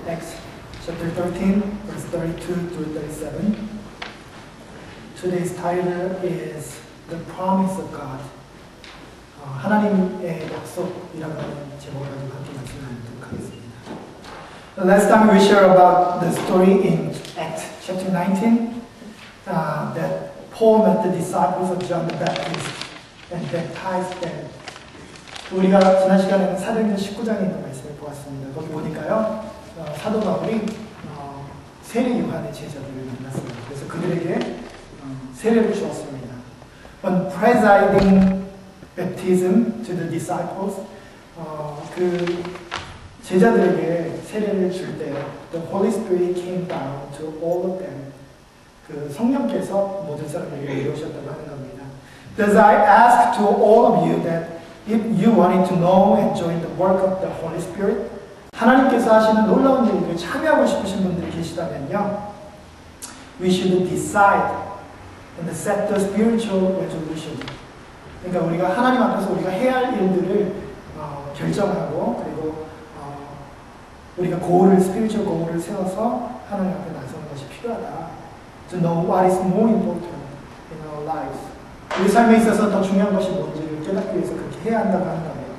Acts chapter 13, verse 32 through 37. Today's title is The Promise of God. 하나님의 약속이라고 하는 제목을 가지고 함께 말씀을 나누도록 하겠습니다. Last time we shared about the story in Acts chapter 19 that Paul met the disciples of John the Baptist and baptized them. 우리가 지난 시간에는 사도행전 19장에 있는 말씀을 보았습니다. 거기 보니까요, 사도 바울이 세례 요한의 제자들을 만났어요. 그래서 그들에게 세례를 주었습니다. On presiding baptism to the disciples, 그 제자들에게 세례를 줄 때, the Holy Spirit came down to all of them. 그 성령께서 모든 사람에게 내려오셨다고 하는 겁니다. Thus I ask to all of you that if you wanted to know and join the work of the Holy Spirit, 하나님께서 하시는 놀라운 일을 참여하고 싶으신 분들이 계시다면요, we should decide and set the spiritual resolution. 그러니까 우리가 하나님 앞에서 우리가 해야 할 일들을 결정하고 그리고 우리가 spiritual goal을 세워서 하나님 앞에 나서는 것이 필요하다. To know what is more important in our lives. 우리 삶에 있어서 더 중요한 것이 뭔지를 깨닫기 위해서 그렇게 해야 한다고 하는 겁니다.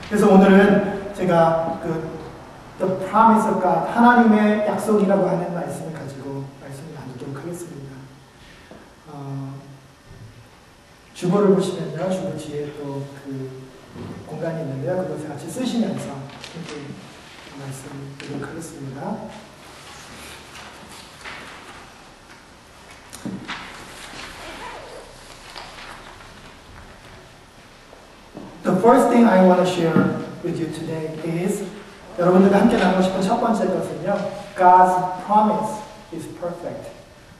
그래서 오늘은 제가 The Promise of God, 하나님의 약속이라고 하는 말씀을 가지고 말씀을 나누도록 하겠습니다. 주보를 보시면요, 주보 뒤에 또 그 공간이 있는데요, 그것을 같이 쓰시면서 이렇게 말씀드리도록 하겠습니다. The first thing I want to share with you today is 여러분들과 함께 나누고 싶은 첫 번째 것은요, God's promise is perfect.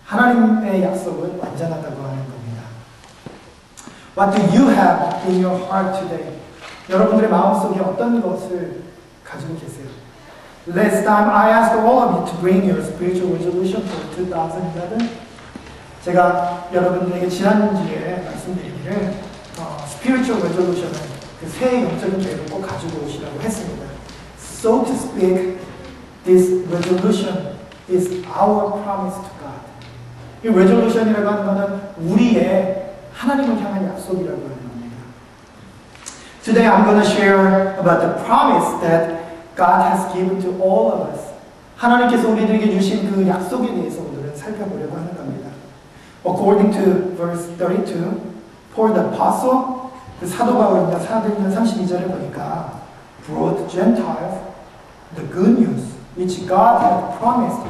하나님의 약속은 완전하다고 하는 겁니다. What do you have in your heart today? 여러분들의 마음속에 어떤 것을 가지고 계세요? Last time I asked all of you to bring your spiritual resolution for 2011. 제가 여러분들에게 지난주에 말씀드리기를 spiritual resolution은 그 새해 영적인 계획을 꼭 가지고 오시라고 했습니다. So to speak, this resolution is our promise to God. 이 resolution이라고 하는 것은 우리의 하나님을 향한 약속이라고 하는 겁니다. Today I'm going to share about the promise that God has given to all of us. 하나님께서 우리들에게 주신 그 약속에 대해서 오늘은 살펴보려고 하는 겁니다. According to verse 32, Paul the Apostle, 그 사도 바울입니다. 사도행전 32절에 보니까 brought Gentiles the good news which God had promised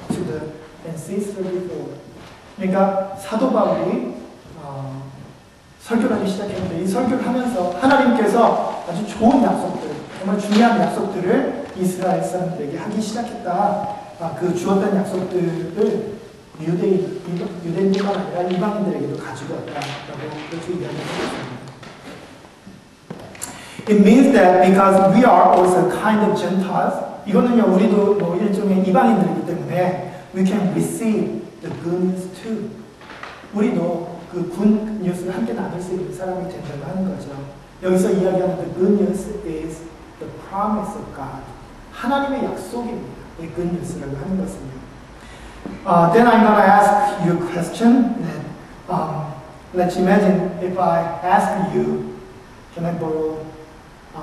to the ancestors before. 그러니까 사도 바울이 설교를 하기 시작했는데 이 설교를 하면서 하나님께서 아주 좋은 약속들, 정말 중요한 약속들을 이스라엘 사람들에게 하기 시작했다. 그 주었던 약속들을 유대인뿐만 아니라 이방인들에게도 가지고 왔다라고 그렇게 이야기를 하겠습니다. It means that because we are also kind of Gentiles, 이거는요, 우리도 뭐 일종의 이방인들이기 때문에 we can receive the good news too. 우리도 그 good news를 함께 나눌 수 있는 사람이 된다고 하는 거죠. 여기서 이야기하는 the good news is the promise of God. 하나님의 약속입니다. 이 good news라고 하는 것은요. Then I'm going to ask you a question. Let's imagine if I ask you, can I borrow $10?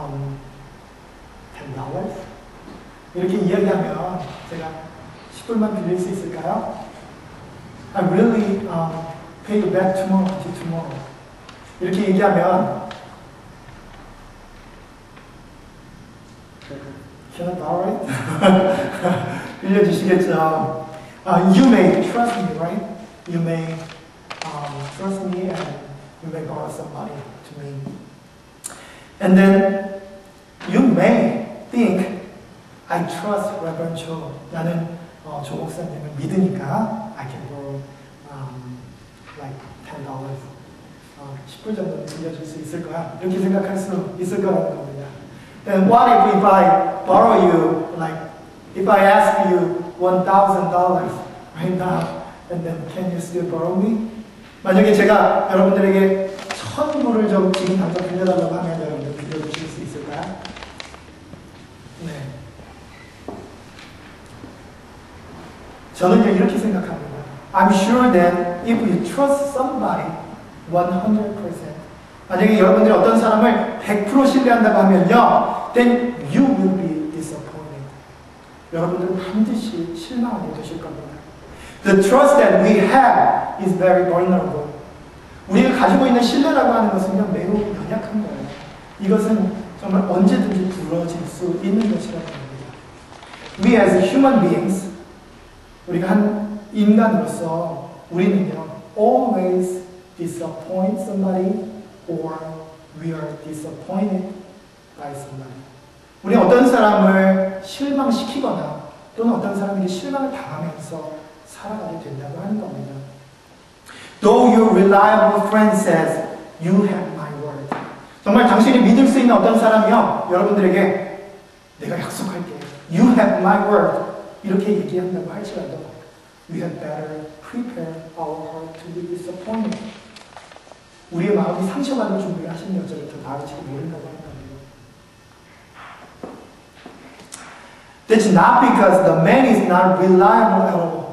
이렇게 이야기하면 제가 10불만 빌릴 수 있을까요? I really pay you back tomorrow, until tomorrow. 이렇게 얘기하면 Can I borrow it? 빌려주시겠죠? You may trust me, right? You may trust me and you may borrow some money to me. And then you may think, I trust Reverend Cho. 나는 조 목사님을 믿으니까 I can borrow like $10. 10불 정도는 빌려줄 수 있을 거야. 이렇게 생각할 수 있을 거라는 겁니다. Then what if I borrow you, like if I ask you $1,000 right now, and then can you still borrow me? 만약에 제가 여러분들에게 1,000불을 좀 지금 당장 빌려달라고 하면 여러분들 빌려주실 수 있을까요? 네. 저는요 이렇게 생각합니다. I'm sure that if you trust somebody 100%, 만약에 여러분들이 어떤 사람을 100% 신뢰한다고 하면요, then you will be disappointed. 여러분들은 반드시 실망하게 되실 겁니다. The trust that we have is very vulnerable. 우리가 가지고 있는 신뢰라고 하는 것은요, 매우 연약한 거예요. 이것은 정말 언제든지 부러질 수 있는 것이라고 합니다. We as human beings, 우리가 한 인간으로서 우리는요, always disappoint somebody or we are disappointed by somebody. 우리는 어떤 사람을 실망시키거나 또는 어떤 사람에게 실망을 당하면서 살아가게 된다고 하는 겁니다. Though your reliable friend says, you have my word. 정말 당신이 믿을 수 있는 어떤 사람이요, 여러분들에게 내가 약속할게. You have my word. 이렇게 얘기한다고 할지라도 we had better prepare our heart to be disappointed. 우리의 마음이 상처받을 준비를 하시는 여자를 더 나을지도 모른다고 하는 겁니다. That's not because the man is not reliable at all.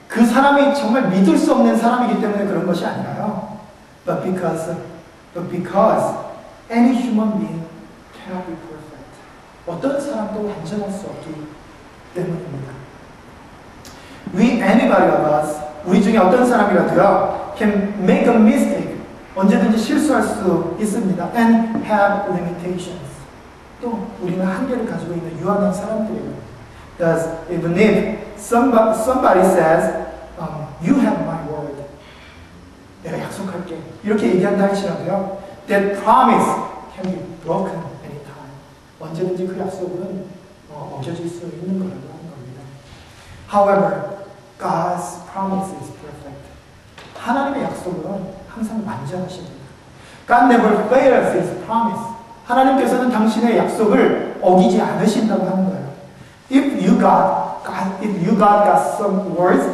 그 사람이 정말 믿을 수 없는 사람이기 때문에 그런 것이 아니라요. But because any human being cannot be perfect. 어떤 사람도 완전할 수 없기 때문입니다. Anybody of us, 우리 중에 어떤 사람이라도요, can make a mistake. 언제든지 실수할 수 있습니다. And have limitations. 또 우리는 한계를 가지고 있는 유한한 사람들이에요. Thus, even if somebody says, you have my word. 내가 약속할게. 이렇게 얘기한다 할지라도요, that promise can be broken anytime. 언제든지 그 약속은 어겨질 수 있는 거라고 하는 겁니다. However, God's promise is perfect. 하나님의 약속은 항상 완전하십니다. God never fails His promise. 하나님께서는 당신의 약속을 어기지 않으신다고 하는 거예요. If you got some words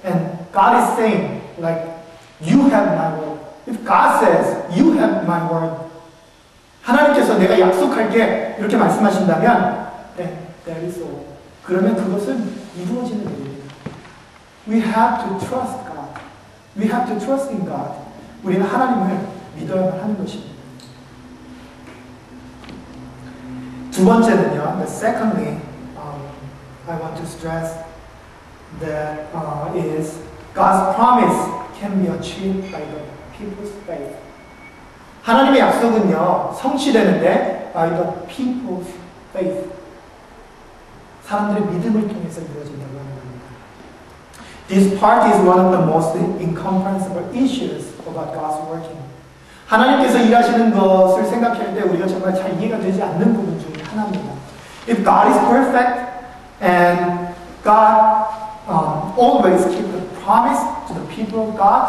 and God is saying like you have my word. If God says you have my word. 하나님께서 내가 약속할게 이렇게 말씀하신다면 then that is all. 그러면 그것은 이루어지는 일입니다. We have to trust God. We have to trust in God. 우리는 하나님을 믿어야만 하는 것입니다. 두 번째는요, secondly, I want to stress that is God's promise can be achieved by the people's faith. 하나님의 약속은요, 성취되는데 by the people's faith. 사람들의 믿음을 통해서 이루어진다고 하는 겁니다. This part is one of the most incomprehensible issues about God's working. 하나님께서 일하시는 것을 생각할 때 우리가 정말 잘 이해가 되지 않는 부분 중에 하나입니다. If God is perfect and God always keep the promise to the people of God,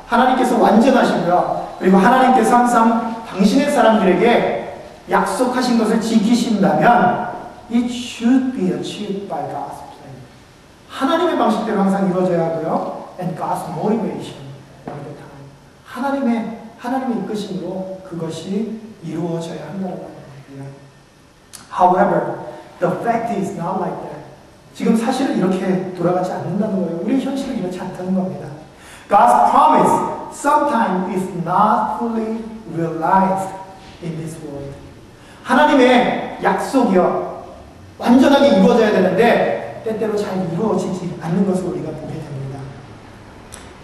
하나님께서 완전하시고요. 그리고 하나님께서 항상 당신의 사람들에게 약속하신 것을 지키신다면 it should be achieved by God's plan. 하나님의 방식대로 항상 이루어져야 하고요. And God's motivation all the time. 하나님의 이끄심으로 그것이 이루어져야 한다는 겁니다. However, the fact is not like that. 지금 사실은 이렇게 돌아가지 않는다는 거예요. 우리 현실은 이렇지 않다는 겁니다. God's promise sometimes is not fully realized in this world. 하나님의 약속이요, 완전하게 이루어져야 되는데 때때로 잘 이루어지지 않는 것을 우리가 보게 됩니다.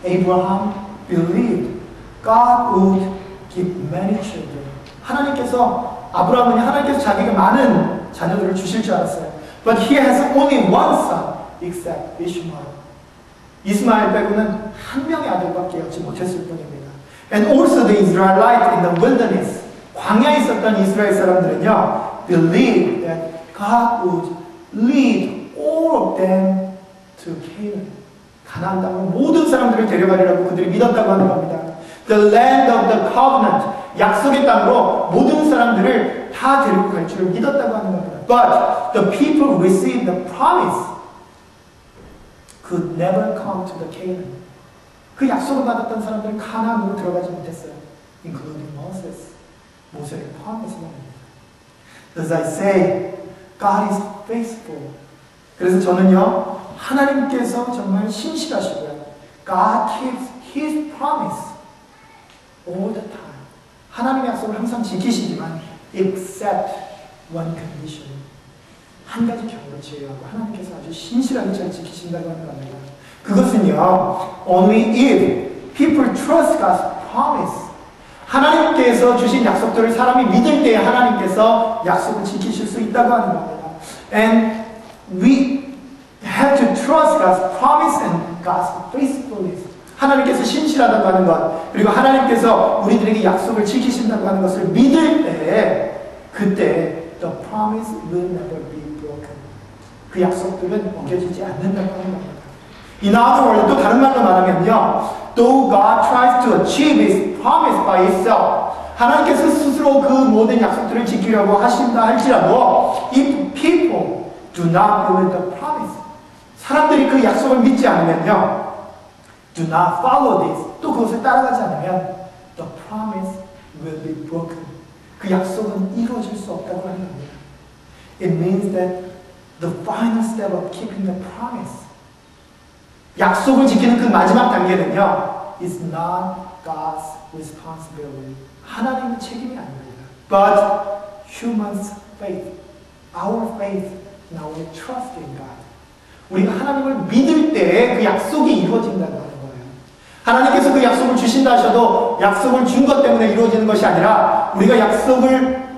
Abraham believed God would give many children. 하나님께서 자기에게 많은 자녀들을 주실 줄 알았어요. But he has only one son, except Ishmael. 이스마엘 빼고는 한 명의 아들밖에 얻지 못했을 뿐입니다. And also the Israelites in the wilderness, 광야에 있었던 이스라엘 사람들은요, believed that God would lead all of them to Canaan. 가나안 땅으로 모든 사람들을 데려가리라고 그들이 믿었다고 하는 겁니다. The land of the covenant, 약속의 땅으로 모든 사람들을 다 데리고 갈 줄을 믿었다고 하는 겁니다. But the people who received the promise could never come to the Canaan. 그 약속을 받았던 사람들은 가나안으로 들어가지 못했어요. Including Moses. 모세를 포함해서 말입니다. As I say, God is faithful. 그래서 저는요, 하나님께서 정말 신실하시고요. God keeps His promise all the time. 하나님의 약속을 항상 지키시지만 except one condition. 한 가지 경우를 제외하고 하나님께서 아주 신실하게 잘 지키신다고 하는 겁니다. 그것은요, only if people trust God's promise. 하나님께서 주신 약속들을 사람이 믿을 때 하나님께서 약속을 지키실 수 있다고 하는 겁니다. And we have to trust God's promise and God's faithfulness. 하나님께서 신실하다고 하는 것, 그리고 하나님께서 우리들에게 약속을 지키신다고 하는 것을 믿을 때, 그때 the promise will never be broken. 그 약속들은 어겨지지 않는다고 하는 겁니다. In other words, 또 다른 말로 말하면요, though God tries to achieve His promise by Himself, 하나님께서 스스로 그 모든 약속들을 지키려고 하신다 할지라도, if people do not believe the promise, 사람들이 그 약속을 믿지 않으면요, do not follow this, 또 그것을 따라가지 않으면 the promise will be broken. 그 약속은 이루어질 수 없다고 하는 겁니다. It means that the final step of keeping the promise, 약속을 지키는 그 마지막 단계는요, is not God's responsibility. 하나님의 책임이 아닙니다. But human's faith, our faith, and our trust in God. 우리가 하나님을 믿을 때 그 약속이 이루어진다고 하는 거예요. 하나님께서 그 약속을 주신다 하셔도 약속을 준 것 때문에 이루어지는 것이 아니라 우리가 약속을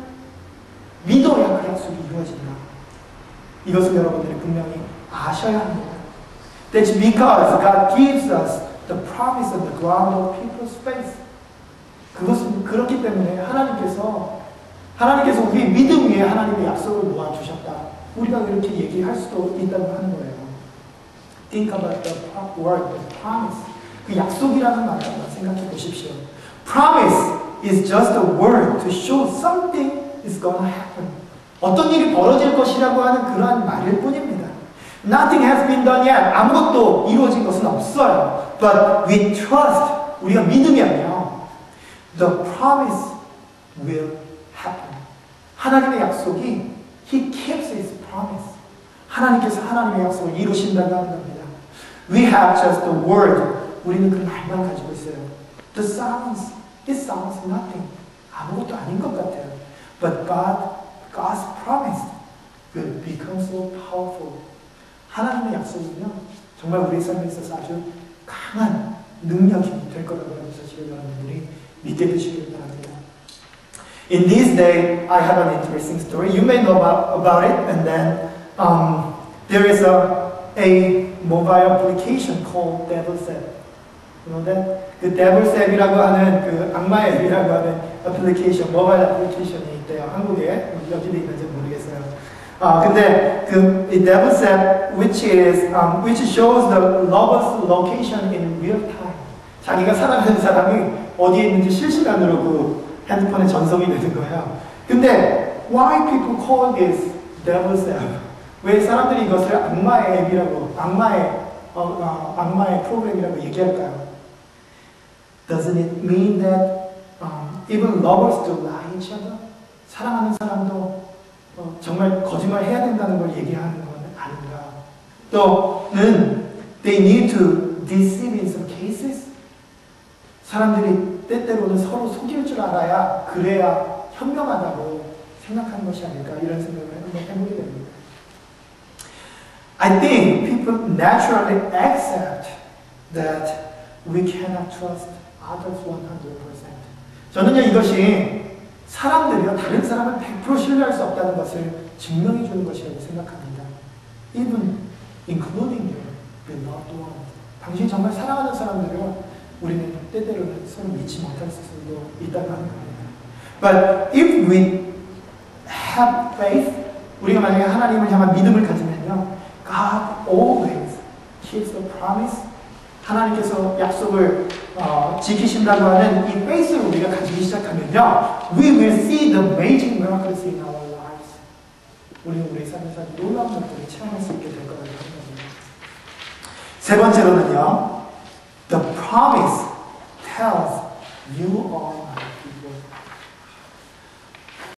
믿어야 그 약속이 이루어진다. 이것을 여러분들이 분명히 아셔야 합니다. That's because God gives us the promise on the ground of people's faith. 그것은 그렇기 때문에 하나님께서 우리의 믿음 위에 하나님의 약속을 모아주셨다. 우리가 그렇게 얘기할 수도 있다고 하는 거예요. Think about the word, the promise. 그 약속이라는 말을 한번 생각해 보십시오. Promise is just a word to show something is going to happen. 어떤 일이 벌어질 것이라고 하는 그러한 말일 뿐입니다. Nothing has been done yet. 아무것도 이루어진 것은 없어요. But we trust. 우리가 믿으면요, the promise will happen. 하나님의 약속이 He keeps His promise. 하나님께서 하나님의 약속을 이루신다고 하는 겁니다. We have just the word. 우리는 그 말만 가지고 있어요. The sounds, it sounds nothing. 아무것도 아닌 것 같아요. But God's promise will become so powerful. 하나님의 약속은요, 정말 우리 삶에 있어서 아주 강한 능력이 될 거라고 해서 지금 여러분들이 믿게 되시길 바랍니다. In this day, I have an interesting story. You may know about it, and then there is a mobile application called Devil's App. You know that? 그 Devil's App이라고 하는 그 악마의 앱이라고 하는 애플리케이션, 모바일 애플리케이션이 있대요. 한국에 여기도 있는지 모르겠어요. 근데 그 Devil's App, which shows the lover's location in real time. 자기가 사랑하는 사람이 어디에 있는지 실시간으로 그 핸드폰에 전송이 되는 거예요. 근데 why people call this Devil's App? 왜 사람들이 이것을 악마의 앱이라고, 악마의 프로그램이라고 얘기할까요? Doesn't it mean that even lovers do lie each other? 사랑하는 사람도 정말 거짓말 해야 된다는 걸 얘기하는 건 아닌가? 또는 they need to deceive in some cases? 사람들이 때때로는 서로 속일 줄 알아야 그래야 현명하다고 생각하는 것이 아닐까, 이런 생각을 한번 해보게 됩니다. I think people naturally accept that we cannot trust others 100%. 저는요, 이것이 사람들이요, 다른 사람을 100% 신뢰할 수 없다는 것을 증명해 주는 것이라고 생각합니다. Even including your beloved one. 당신이 정말 사랑하는 사람들을 우리는 때때로는 서로 믿지 못할 수도 있다고 하는 겁니다. But if we have faith, 우리가 만약에 하나님을 향한 믿음을 가지면요, God always keeps the promise. 하나님께서 약속을 지키신다고 하는 이 faith를 우리가 가지기 시작하면요, we will see the amazing miracles in our lives. 우리는 우리 삶에서 놀라운 것들을 체험할 수 있게 될 거라고 생각합니다. 세 번째로는요, the promise tells you are